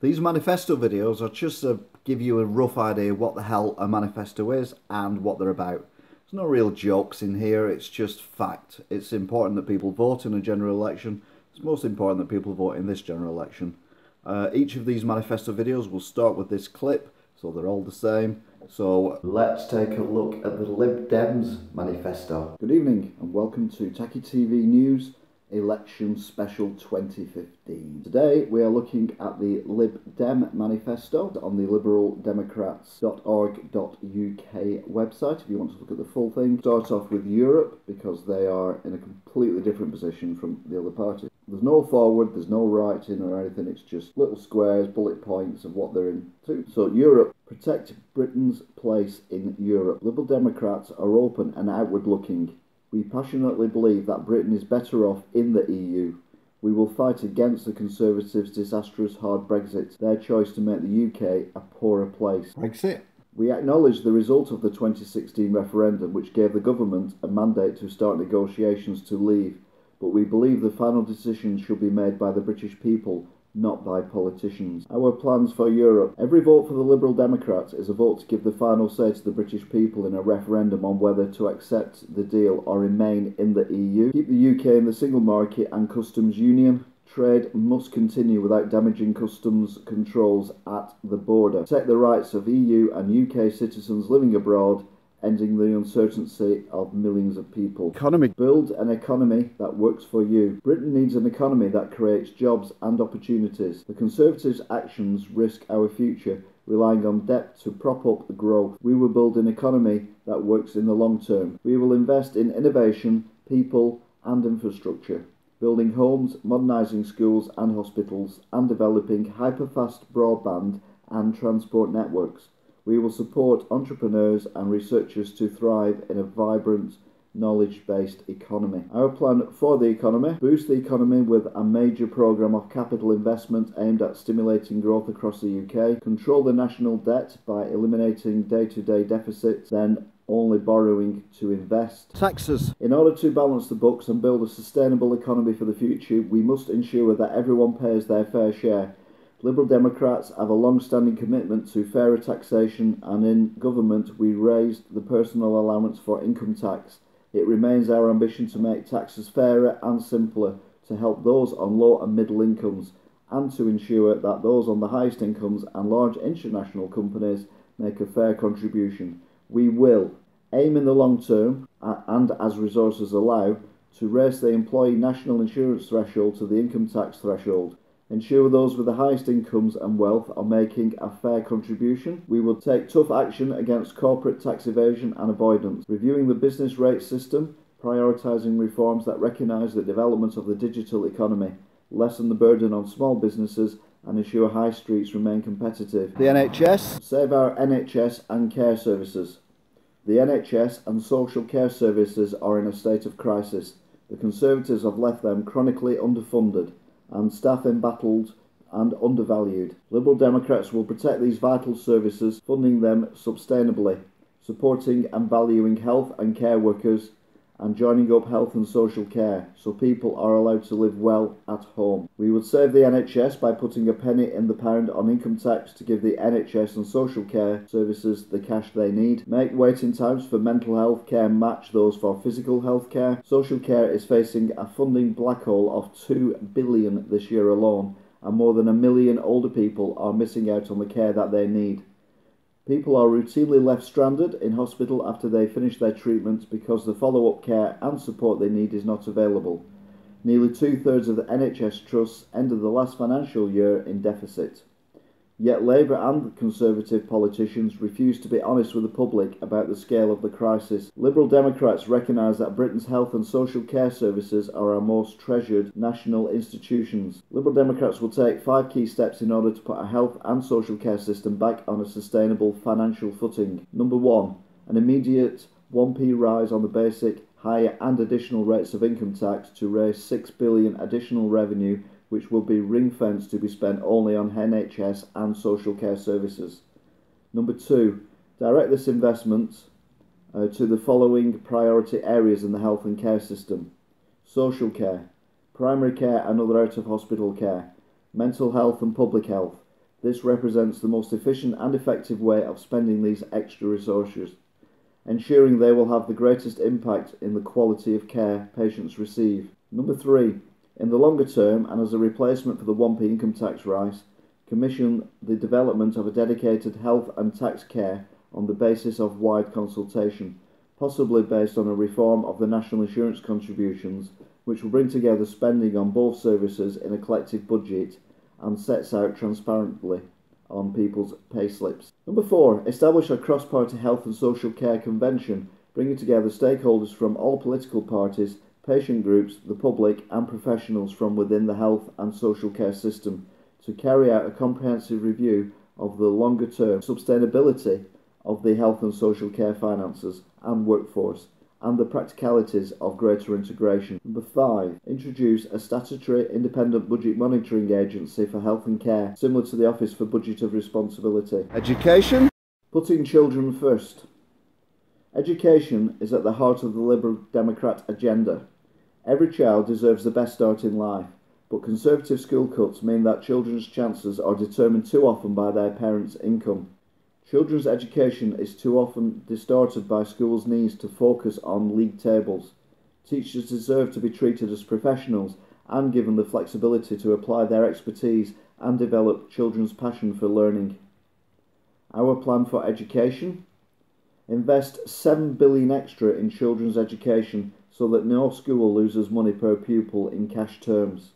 These manifesto videos are just to give you a rough idea what the hell a manifesto is and what they're about. There's no real jokes in here, it's just fact. It's important that people vote in a general election. It's most important that people vote in this general election. Each of these manifesto videos will start with this clip, so they're all the same. So let's take a look at the Lib Dems Manifesto. Good evening and welcome to Tacky TV News Election Special 2015. Today we are looking at the Lib Dem Manifesto on the liberaldemocrats.org.uk website if you want to look at the full thing. Start off with Europe because they are in a completely different position from the other parties. There's no forward, there's no writing or anything, it's just little squares, bullet points of what they're into. So Europe, protect Britain's place in Europe. Liberal Democrats are open and outward looking. We passionately believe that Britain is better off in the EU. We will fight against the Conservatives' disastrous hard Brexit, their choice to make the UK a poorer place. Brexit? We acknowledge the result of the 2016 referendum, which gave the government a mandate to start negotiations to leave, but we believe the final decision should be made by the British people, not by politicians. Our plans for Europe. Every vote for the Liberal Democrats is a vote to give the final say to the British people in a referendum on whether to accept the deal or remain in the EU. Keep the UK in the single market and customs union. Trade must continue without damaging customs controls at the border. Protect the rights of EU and UK citizens living abroad, ending the uncertainty of millions of people. Economy. Build an economy that works for you. Britain needs an economy that creates jobs and opportunities. The Conservatives' actions risk our future, relying on debt to prop up the growth. We will build an economy that works in the long term. We will invest in innovation, people and infrastructure, building homes, modernising schools and hospitals, and developing hyper-fast broadband and transport networks. We will support entrepreneurs and researchers to thrive in a vibrant, knowledge-based economy. Our plan for the economy: boost the economy with a major programme of capital investment aimed at stimulating growth across the UK. Control the national debt by eliminating day-to-day deficits, then only borrowing to invest. Taxes. In order to balance the books and build a sustainable economy for the future, we must ensure that everyone pays their fair share. Liberal Democrats have a long-standing commitment to fairer taxation, and in government we raised the personal allowance for income tax. It remains our ambition to make taxes fairer and simpler to help those on low and middle incomes, and to ensure that those on the highest incomes and large international companies make a fair contribution. We will aim in the long term, and as resources allow, to raise the employee national insurance threshold to the income tax threshold. Ensure those with the highest incomes and wealth are making a fair contribution. We will take tough action against corporate tax evasion and avoidance. Reviewing the business rate system, prioritising reforms that recognise the development of the digital economy, lessen the burden on small businesses and ensure high streets remain competitive. The NHS. Save our NHS and care services. The NHS and social care services are in a state of crisis. The Conservatives have left them chronically underfunded and staff embattled and undervalued. Liberal Democrats will protect these vital services, funding them sustainably, supporting and valuing health and care workers, and joining up health and social care so people are allowed to live well at home. We would save the NHS by putting a penny in the pound on income tax to give the NHS and social care services the cash they need. Make waiting times for mental health care match those for physical health care. Social care is facing a funding black hole of $2 billion this year alone, and more than 1 million older people are missing out on the care that they need. People are routinely left stranded in hospital after they finish their treatment because the follow-up care and support they need is not available. Nearly 2/3 of the NHS trusts ended the last financial year in deficit. Yet Labour and Conservative politicians refuse to be honest with the public about the scale of the crisis. Liberal Democrats recognise that Britain's health and social care services are our most treasured national institutions. Liberal Democrats will take 5 key steps in order to put our health and social care system back on a sustainable financial footing. Number 1, an immediate 1p rise on the basic, higher and additional rates of income tax to raise $6 billion additional revenue, which will be ring-fenced to be spent only on NHS and social care services. Number 2, direct this investment to the following priority areas in the health and care system: social care, primary care and other out-of-hospital care, mental health and public health, This represents the most efficient and effective way of spending these extra resources, ensuring they will have the greatest impact in the quality of care patients receive. Number 3. In the longer term, and as a replacement for the 1p income tax rise, commission the development of a dedicated health and tax care on the basis of wide consultation, possibly based on a reform of the national insurance contributions, which will bring together spending on both services in a collective budget and sets out transparently on people's payslips. Number 4. Establish a cross-party health and social care convention, bringing together stakeholders from all political parties, patient groups, the public and professionals from within the health and social care system to carry out a comprehensive review of the longer-term sustainability of the health and social care finances and workforce and the practicalities of greater integration. Number 5. Introduce a statutory independent budget monitoring agency for health and care, similar to the Office for Budget of Responsibility. Education. Putting children first. Education is at the heart of the Liberal Democrat agenda. Every child deserves the best start in life, but Conservative school cuts mean that children's chances are determined too often by their parents' income. Children's education is too often distorted by schools' needs to focus on league tables. Teachers deserve to be treated as professionals and given the flexibility to apply their expertise and develop children's passion for learning. Our plan for education: invest 7 billion extra in children's education so that no school loses money per pupil in cash terms.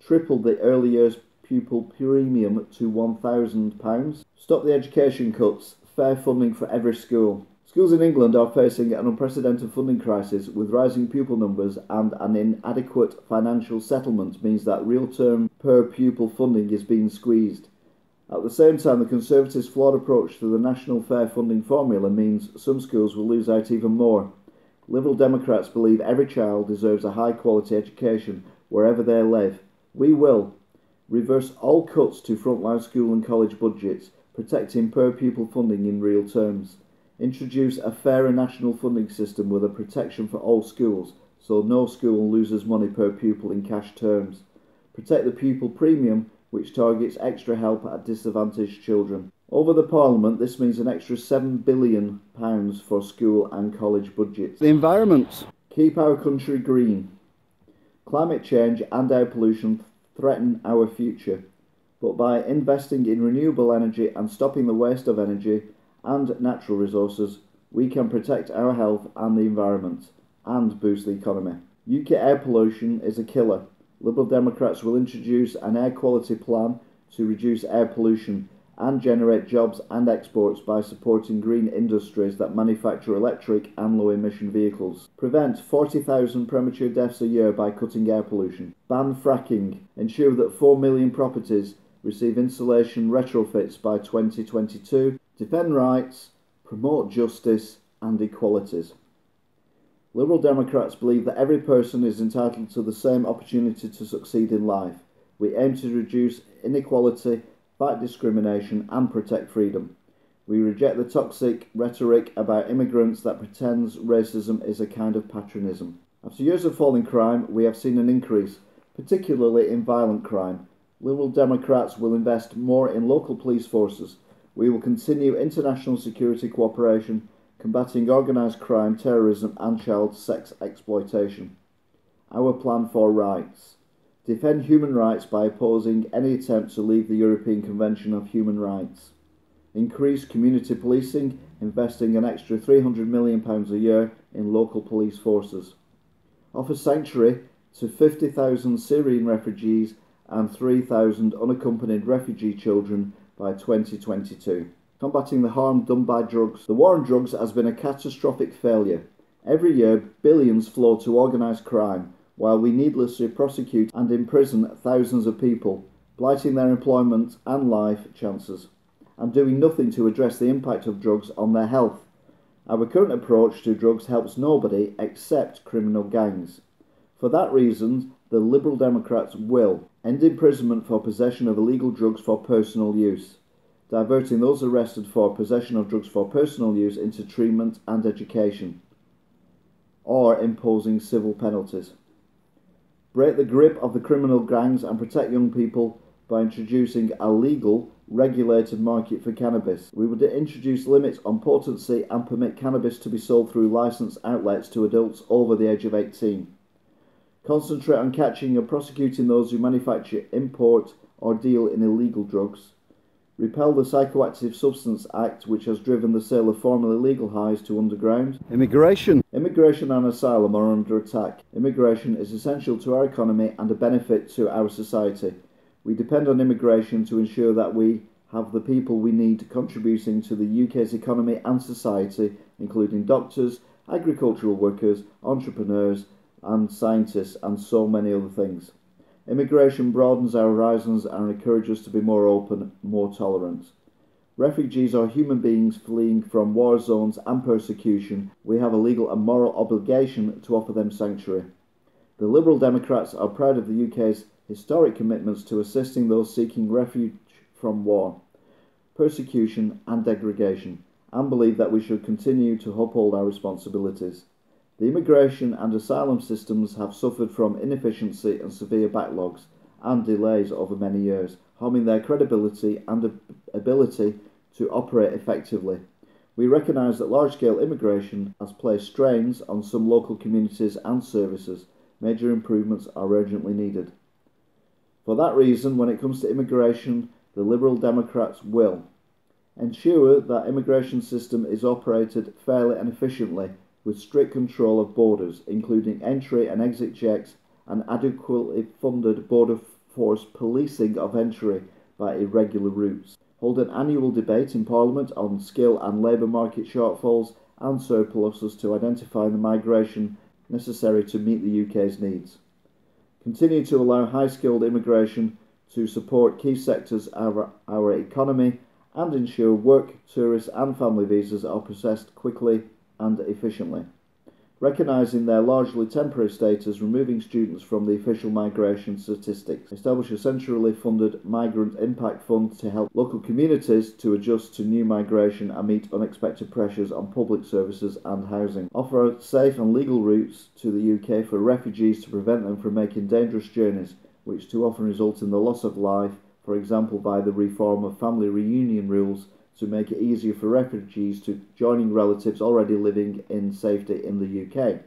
Triple the early years pupil premium to £1,000. Stop the education cuts. Fair funding for every school. Schools in England are facing an unprecedented funding crisis, with rising pupil numbers, and an inadequate financial settlement means that real term per pupil funding is being squeezed. At the same time, the Conservatives' flawed approach to the national fair funding formula means some schools will lose out even more. Liberal Democrats believe every child deserves a high quality education wherever they live. We will reverse all cuts to frontline school and college budgets, protecting per pupil funding in real terms. Introduce a fairer national funding system with a protection for all schools, so no school loses money per pupil in cash terms. Protect the pupil premium, which targets extra help at disadvantaged children. Over the Parliament, this means an extra £7 billion for school and college budgets. The environment. Keep our country green. Climate change and air pollution threaten our future, but by investing in renewable energy and stopping the waste of energy and natural resources, we can protect our health and the environment and boost the economy. UK air pollution is a killer. Liberal Democrats will introduce an air quality plan to reduce air pollution and generate jobs and exports by supporting green industries that manufacture electric and low-emission vehicles. Prevent 40,000 premature deaths a year by cutting air pollution. Ban fracking. Ensure that 4 million properties receive insulation retrofits by 2022. Defend rights, promote justice and equalities. Liberal Democrats believe that every person is entitled to the same opportunity to succeed in life. We aim to reduce inequality, fight discrimination and protect freedom. We reject the toxic rhetoric about immigrants that pretends racism is a kind of patriotism. After years of falling crime, we have seen an increase, particularly in violent crime. Liberal Democrats will invest more in local police forces. We will continue international security cooperation, combating organised crime, terrorism and child sex exploitation. Our plan for rights. Defend human rights by opposing any attempt to leave the European Convention of Human Rights. Increase community policing, investing an extra £300 million a year in local police forces. Offer sanctuary to 50,000 Syrian refugees and 3,000 unaccompanied refugee children by 2022. Combating the harm done by drugs. The war on drugs has been a catastrophic failure. Every year, billions flow to organised crime, while we needlessly prosecute and imprison thousands of people, blighting their employment and life chances, and doing nothing to address the impact of drugs on their health. Our current approach to drugs helps nobody except criminal gangs. For that reason, the Liberal Democrats will end imprisonment for possession of illegal drugs for personal use, diverting those arrested for possession of drugs for personal use into treatment and education, or imposing civil penalties. Break the grip of the criminal gangs and protect young people by introducing a legal, regulated market for cannabis. We would introduce limits on potency and permit cannabis to be sold through licensed outlets to adults over the age of 18. Concentrate on catching and prosecuting those who manufacture, import, or deal in illegal drugs. Repeal the Psychoactive Substance Act, which has driven the sale of formerly legal highs to underground. Immigration and asylum are under attack. Immigration is essential to our economy and a benefit to our society. We depend on immigration to ensure that we have the people we need contributing to the UK's economy and society, including doctors, agricultural workers, entrepreneurs and scientists, and so many other things. Immigration broadens our horizons and encourages us to be more open, more tolerant. Refugees are human beings fleeing from war zones and persecution. We have a legal and moral obligation to offer them sanctuary. The Liberal Democrats are proud of the UK's historic commitments to assisting those seeking refuge from war, persecution and degradation, and believe that we should continue to uphold our responsibilities. The immigration and asylum systems have suffered from inefficiency and severe backlogs and delays over many years, harming their credibility and ability to operate effectively. We recognise that large-scale immigration has placed strains on some local communities and services. Major improvements are urgently needed. For that reason, when it comes to immigration, the Liberal Democrats will ensure that immigration system is operated fairly and efficiently, with strict control of borders, including entry and exit checks and adequately funded border force policing of entry by irregular routes. Hold an annual debate in Parliament on skill and labour market shortfalls and surpluses to identify the migration necessary to meet the UK's needs. Continue to allow high-skilled immigration to support key sectors of our economy and ensure work, tourist and family visas are processed quickly and efficiently. Recognising their largely temporary status, removing students from the official migration statistics. Establish a centrally funded migrant impact fund to help local communities to adjust to new migration and meet unexpected pressures on public services and housing. Offer safe and legal routes to the UK for refugees to prevent them from making dangerous journeys, which too often result in the loss of life, for example by the reform of family reunion rules to make it easier for refugees to joining relatives already living in safety in the UK.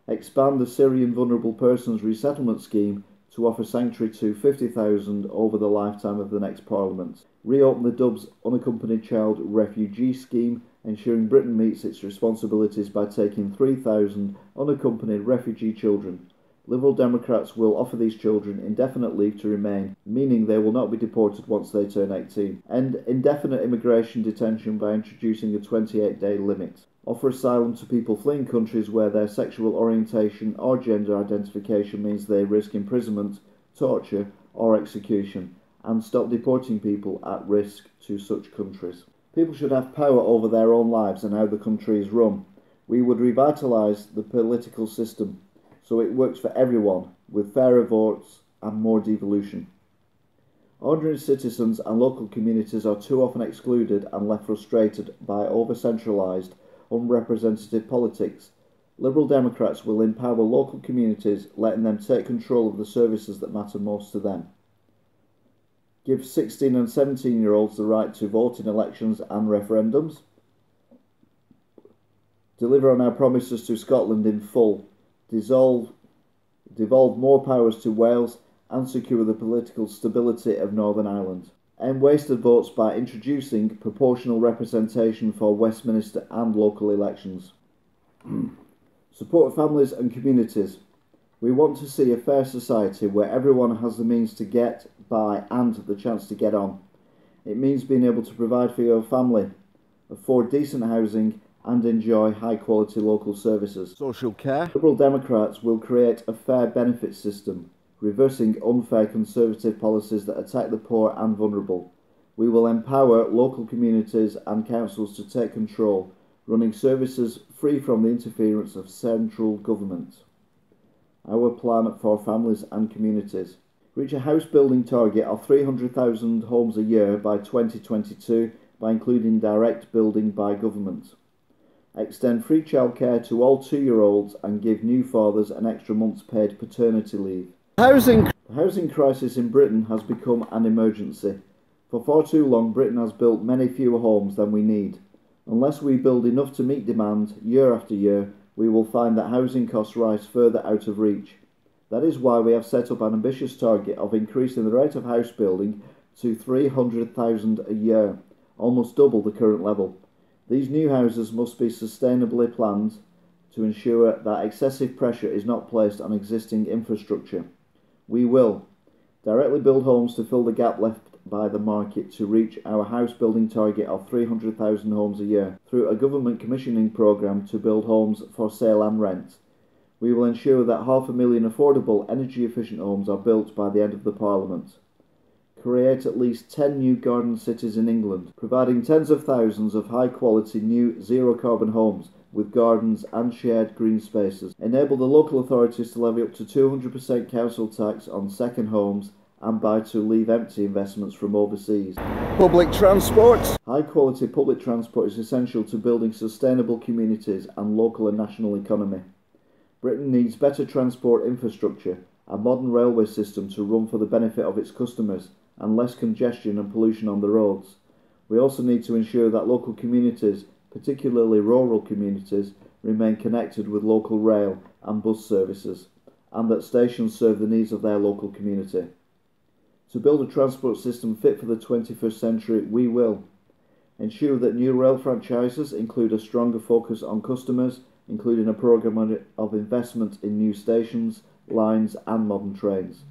Expand the Syrian Vulnerable Persons Resettlement Scheme to offer sanctuary to 50,000 over the lifetime of the next Parliament. Reopen the Dubs Unaccompanied Child Refugee Scheme, ensuring Britain meets its responsibilities by taking 3,000 unaccompanied refugee children. Liberal Democrats will offer these children indefinite leave to remain, meaning they will not be deported once they turn 18. End indefinite immigration detention by introducing a 28-day limit. Offer asylum to people fleeing countries where their sexual orientation or gender identification means they risk imprisonment, torture or execution, and stop deporting people at risk to such countries. People should have power over their own lives and how the country is run. We would revitalise the political system so it works for everyone, with fairer votes and more devolution. Ordinary citizens and local communities are too often excluded and left frustrated by over-centralised, unrepresentative politics. Liberal Democrats will empower local communities, letting them take control of the services that matter most to them. Give 16 and 17-year-olds the right to vote in elections and referendums. Deliver on our promises to Scotland in full. Devolve more powers to Wales and secure the political stability of Northern Ireland. End wasted votes by introducing proportional representation for Westminster and local elections. Support families and communities. We want to see a fair society where everyone has the means to get by and the chance to get on. It means being able to provide for your family, afford decent housing and enjoy high-quality local services. Social care. Liberal Democrats will create a fair benefit system, reversing unfair conservative policies that attack the poor and vulnerable. We will empower local communities and councils to take control, running services free from the interference of central government. Our plan for families and communities. Reach a house building target of 300,000 homes a year by 2022 by including direct building by government. Extend free childcare to all 2-year-olds and give new fathers an extra month's paid paternity leave. Housing. The housing crisis in Britain has become an emergency. For far too long, Britain has built many fewer homes than we need. Unless we build enough to meet demand year after year, we will find that housing costs rise further out of reach. That is why we have set up an ambitious target of increasing the rate of house building to 300,000 a year, almost double the current level. These new houses must be sustainably planned to ensure that excessive pressure is not placed on existing infrastructure. We will directly build homes to fill the gap left by the market to reach our house building target of 300,000 homes a year through a government commissioning programme to build homes for sale and rent. We will ensure that 500,000 affordable energy efficient homes are built by the end of the Parliament. Create at least 10 new garden cities in England, providing tens of thousands of high quality new zero carbon homes with gardens and shared green spaces. Enable the local authorities to levy up to 200% council tax on second homes and buy to leave empty investments from overseas. Public transport. High quality public transport is essential to building sustainable communities and local and national economy. Britain needs better transport infrastructure, a modern railway system to run for the benefit of its customers, and less congestion and pollution on the roads. We also need to ensure that local communities, particularly rural communities, remain connected with local rail and bus services, and that stations serve the needs of their local community. To build a transport system fit for the 21st century, we will ensure that new rail franchises include a stronger focus on customers, including a programme of investment in new stations, lines and modern trains.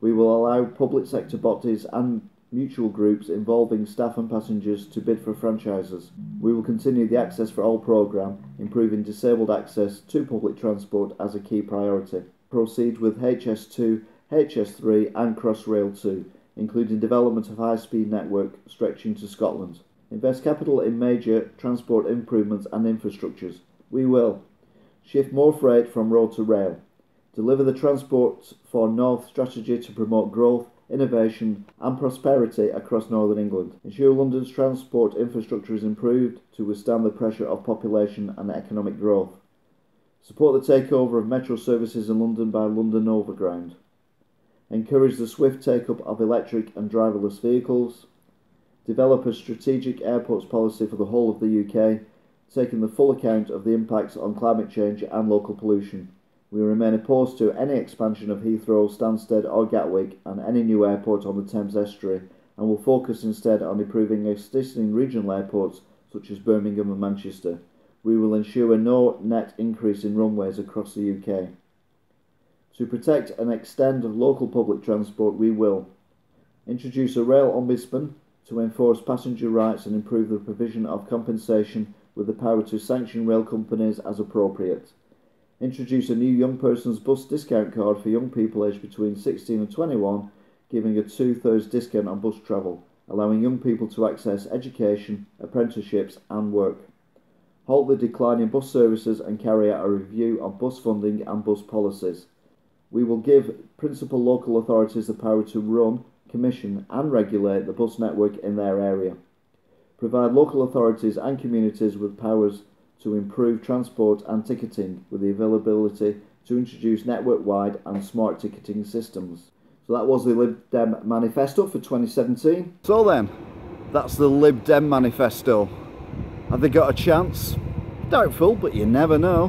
We will allow public sector bodies and mutual groups involving staff and passengers to bid for franchises. We will continue the Access for All programme, improving disabled access to public transport as a key priority. Proceed with HS2, HS3 and Crossrail 2, including development of high-speed network stretching to Scotland. Invest capital in major transport improvements and infrastructures. We will shift more freight from road to rail. Deliver the Transport for North strategy to promote growth, innovation and prosperity across Northern England. Ensure London's transport infrastructure is improved to withstand the pressure of population and economic growth. Support the takeover of metro services in London by London Overground. Encourage the swift take-up of electric and driverless vehicles. Develop a strategic airports policy for the whole of the UK, taking the full account of the impacts on climate change and local pollution. We remain opposed to any expansion of Heathrow, Stansted or Gatwick and any new airport on the Thames estuary, and will focus instead on improving existing regional airports such as Birmingham and Manchester. We will ensure no net increase in runways across the UK. To protect and extend local public transport, we will introduce a rail ombudsman to enforce passenger rights and improve the provision of compensation with the power to sanction rail companies as appropriate. Introduce a new young person's bus discount card for young people aged between 16 and 21, giving a 2/3 discount on bus travel, allowing young people to access education, apprenticeships and work. Halt the decline in bus services and carry out a review of bus funding and bus policies. We will give principal local authorities the power to run, commission and regulate the bus network in their area. Provide local authorities and communities with powers to improve transport and ticketing with the availability to introduce network-wide and smart ticketing systems. So that was the Lib Dem Manifesto for 2017. So then, that's the Lib Dem Manifesto. Have they got a chance? Doubtful, but you never know.